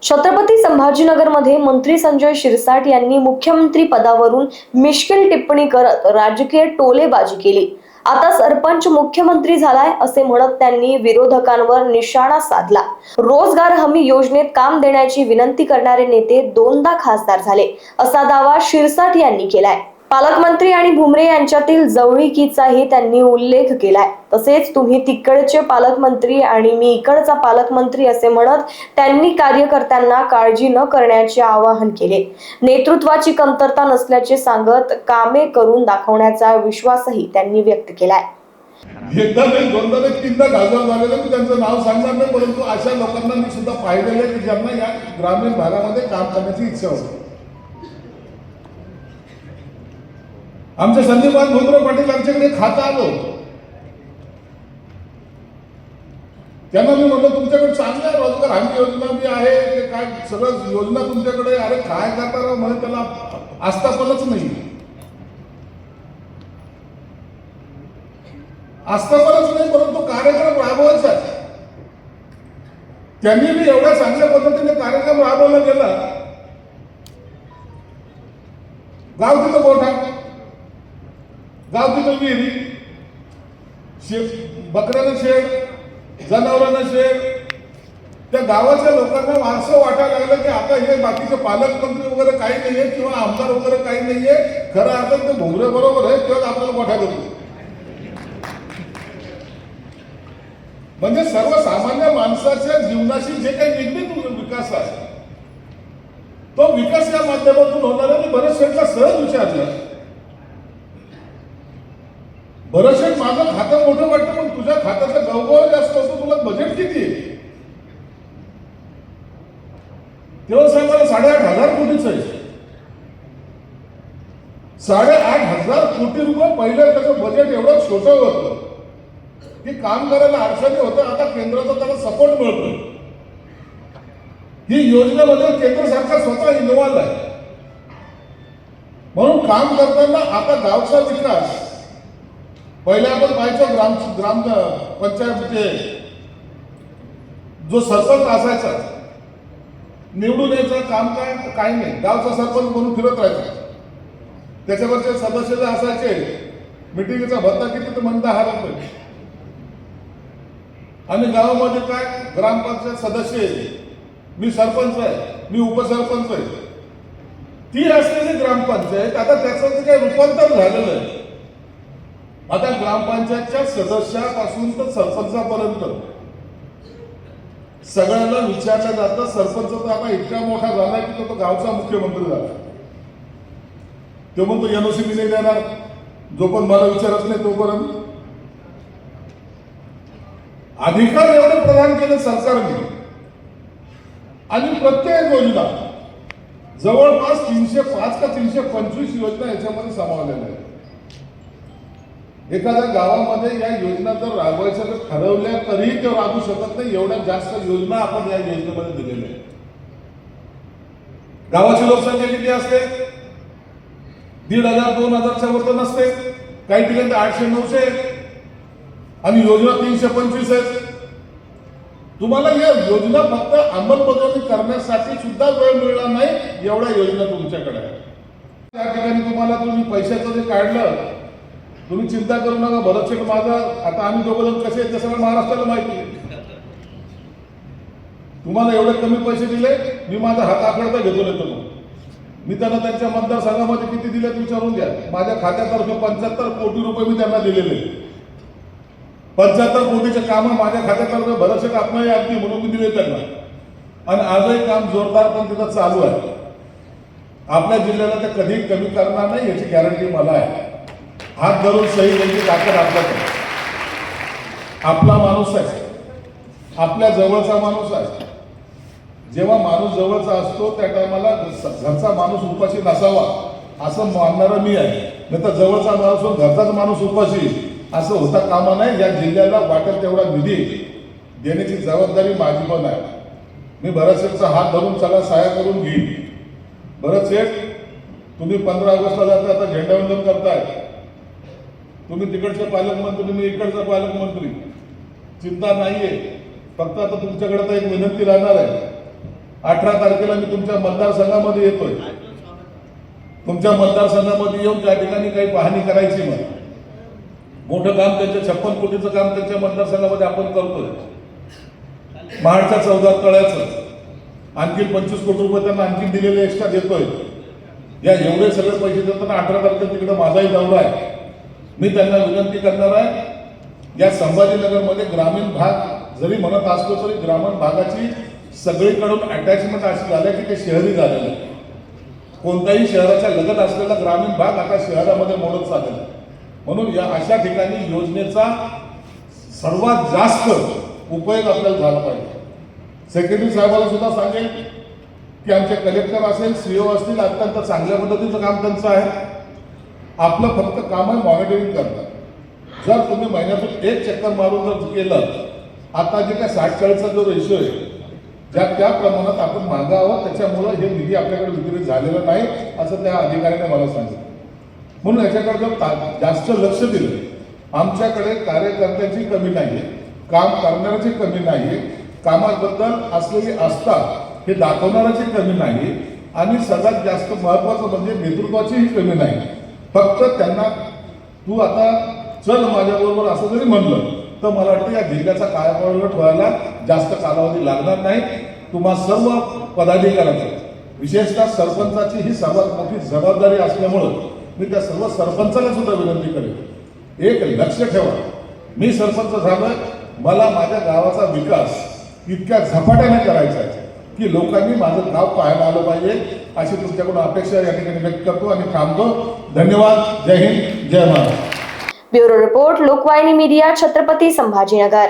छत्रपती संभाजीनगरमध्ये मंत्री संजय शिरसाट यांनी मुख्यमंत्री पदावरून मिश्किल टिप्पणी करत राजकीय टोलेबाजी केली। आता सरपंच मुख्यमंत्री झालाय असे म्हणत त्यांनी विरोधकांवर निशाणा साधला। रोजगार हमी योजनेत काम देण्याची विनंती करणारे नेते दोनदा खासदार झाले असा दावा शिरसाट यांनी केलाय। पालकमंत्री आणि भुमरे यांच्यातील जवळीकीचाही त्यांनी उल्लेख केलाय। तसेच तुम्ही तिकडचे पालकमंत्री आणि मी इकडचा पालकमंत्री असे म्हणत त्यांनी कार्यकर्त्यांना काळजी न करण्याचे आवाहन केले। नेतृत्वाची कमतरता नसल्याचे सांगत कामे करून दाखवण्याचा विश्वासही त्यांनी व्यक्त केलाय। एकदा नाही, दोनदा नाही, तीनदा खासदार झालेले मी त्यांचं नाव सांगणार नाही, परंतु अशा लोकांना मी सुद्धा पाहिलेलं आहे की ज्यांना या ग्रामीण भागामध्ये काम करण्याची इच्छा होती। आमच्या संदीपान भुमरे पाटील यांच्याकडे खातं आलं, त्यांना मी म्हटलं तुमच्याकडे चांगल्या रोजगार हमी योजना बी आहे, ते काय सगळं योजना तुमच्याकडे, अरे काय करता राव म्हणे, त्याला आस्थापनच नाही, आस्थापनच नाही, परंतु कार्यक्रम राबवायचा। त्यांनी मी एवढ्या चांगल्या पद्धतीने कार्यक्रम राबवला गेला, गाव तिथं मोठा, गाव तिथं विहिरी, बकऱ्यानं शेड, जनावरांना शेड, त्या गावाच्या लोकांना वारसं वाटायला लागलं की आता हे बाकीचे पालकमंत्री वगैरे काही नाहीये किंवा आमदार वगैरे काही नाहीये, खरं अर्थात ते भुमरे बरोबर आहे तेव्हा आपल्याला मोठा करतो। म्हणजे सर्वसामान्य माणसाच्या जीवनाशी जे काही निगडीत विकास आहे तो विकास या माध्यमातून होणार आहे। बरेच शेठला सहज विचारलं, बरेच शेठ माझं खातं मोठं वाटतं पण तुझ्या खात्याचा गवगव जास्त होतो, तुला बजेट किती आहे? तेव्हा साहेब मला 8,500 कोटीचं आहे। 8,500 कोटी रुपये पहिलं त्याचं बजेट एवढं छोटं होतं की काम करायला अडचणी होतं। आता केंद्राचा त्याला सपोर्ट मिळतो, ही योजनेमध्ये केंद्र सरकार स्वतः इन्व्हॉल्व आहे, म्हणून काम करताना आता गावचा विकास पहिले आपण पाहायचो ग्राम पंचायतचे जो सरपंच असायचा निवडून यायचं काम काय नाही, गावचा सरपंच म्हणून फिरत राहायचा, त्याच्यावरचे सदस्य जे असायचे मिटिंगचा भत्ता किती तर म्हणता 10 रुपये, आणि गावामध्ये काय ग्रामपंचायत सदस्य आहे, मी सरपंच आहे, मी उपसरपंच आहे, ती असलेली ग्रामपंचायत आता त्याचं काही रूपांतर झालेलं आहे। आता ग्रामपंचायतच्या सदस्यापासून तर सरपंचापर्यंत सगळ्यांना विचारलं जातं। सरपंच तर आता इतका मोठा झाला की तो गावचा मुख्यमंत्री झाला, तो म्हणतो एनओसी मी नाही देणार जो पण मला विचारत नाही तोपर्यंत। अधिकार एवढे प्रदान केले सरकारने, आणि प्रत्येक योजना जवळपास 305 का 325 योजना याच्यामध्ये सामावलेल्या आहेत। एखाद्या गावामध्ये या योजना जर राबवायच्या जर ठरवल्या तरी ते राबवू शकत नाही, एवढ्या जास्त योजना आपण या योजनेमध्ये दिलेल्या आहेत। गावाची लोकसंख्या किती असते? 1,500 2,000च्या वर नसते, काही ठिकाणी 800-900, आणि योजना 325 आहेत। तुम्हाला या योजना फक्त अंमलबजावणी करण्यासाठी सुद्धा वेळ मिळणार नाही, एवढ्या योजना तुमच्याकडे आहेत। त्या ठिकाणी तुम्ही पैशाचं जे काढलं, तुम्ही चिंता करू नका, भरत शेठ माझा, आता आम्ही दोघं कसे आहेत ते सगळं महाराष्ट्राला माहिती आहे। तुम्हाला एवढे कमी पैसे दिले, मी माझा हात आखडता घेतो येतो, मी त्यांना त्यांच्या मतदारसंघामध्ये किती दिलेत विचारून घ्या। माझ्या खात्यातर्फे 75 कोटी रुपये मी त्यांना दिलेले, 75 कोटीचे काम माझ्या खात्यातर्फे भरत शेठ आत्माही अगदी म्हणून मी दिले त्यांना, आणि आजही काम जोरदार पण तिथं चालू आहे। आपल्या जिल्ह्याला ते कधी कमी करणार नाही याची गॅरंटी मला आहे। हात धरून सही द्यायची ताकद आपल्याकडे, आपला माणूस आहे, आपल्या जवळचा माणूस आहे। जेव्हा माणूस जवळचा असतो त्या टायमाला घरचा माणूस उपाशी नसावा असं मानणारा मी आहे, नाही तर जवळचा माणूस घरचाच माणूस उपाशी असं होता कामा नाही। या जिल्ह्याला वाटेल तेवढा निधी देण्याची जबाबदारी माझी पण आहे। मी भरत शेठचा हात धरून सगळा सहाय्य करून घेईन। भरत शेठ, तुम्ही 15 ऑगस्टला जाता, आता झेंडावंदन करताय, तुम्ही तिकडचे पालकमंत्री, मी इकडचा पालकमंत्री, चिंता नाहीये, फक्त आता तुमच्याकडे तर एक विनंती राहणार आहे, 18 तारखेला मी तुमच्या मतदारसंघामध्ये येतोय. तुमच्या मतदारसंघामध्ये येऊन त्या ठिकाणी काही पाहणी करायची. मला मोठं काम त्यांच्या 56 कोटीचं काम त्यांच्या मतदारसंघामध्ये आपण करतोय. महाडच्या 14 तळ्याचं आणखी 25 कोटी रुपये त्यांना आणखी दिलेले एक्स्ट्रा देतोय. या एवढे सगळे पैसे देताना 18 तारखेला तिकडे माझाही दौरा आहे. मी त्यांना विनंती करणार आहे, या संभाजीनगरमध्ये ग्रामीण भाग जरी म्हणत असलो तरी ग्रामीण भागाची सगळीकडून अटॅचमेंट अशी झाली की ते शहरी झालेलं आहे. कोणत्याही शहराच्या लगत असलेला ग्रामीण भाग आता शहरामध्ये मोडत चाललेला आहे. म्हणून या अशा ठिकाणी योजनेचा सर्वात जास्त उपयोग आपल्याला झाला पाहिजे. सेक्रेटरी साहेबांना सुद्धा सांगेल की आमचे कलेक्टर असेल, सीओ असतील, अत्यंत चांगल्या पद्धतीचं काम त्यांचं आहे. आपलं फक्त काम आहे मॉनिटरिंग करणं. जर तुम्ही महिन्यातून एक चक्कर मारून जर केलं, आता जे काय 60-40चा जो रेशो आहे, त्या प्रमाणात आपण मागावं, त्याच्यामुळं हे निधी आपल्याकडे वितरित झालेला नाही असं त्या अधिकाऱ्याने मला सांगितलं. म्हणून याच्याकडे जर जास्त लक्ष दिलं, आमच्याकडे कार्यकर्त्याची कमी नाही आहे, काम करणाऱ्याची कमी नाही आहे, कामाबद्दल असलेली आस्था हे दाखवणाऱ्याची कमी नाही, आणि सगळ्यात जास्त महत्त्वाचं म्हणजे नेतृत्वाचीही कमी नाही. फक्त त्यांना तू आता चल माझ्याबरोबर असं जरी म्हणलं तर मला वाटतं या जिल्ह्याचा कायापालट व्हायला जास्त कालावधी लागणार नाही. तुम्हा सर्व पदाधिकाऱ्यांचं, विशेषतः सरपंचाची ही सर्वात मोठी जबाबदारी असल्यामुळं मी त्या सर्व सरपंचाला सुद्धा विनंती करेन, एक लक्ष ठेवा, मी सरपंच झालोय, मला माझ्या गावाचा विकास इतक्या झपाट्याने करायचा आहे की लोकांनी माझं गाव पाहायला आलं पाहिजे, अशी तुमच्याकडून अपेक्षा या ठिकाणी व्यक्त करतो आणि थांबतो. धन्यवाद. Jai Hind, Jai Maharashtra. Bureau report, Lokvahini media, Chhatrapati Sambhajinagar.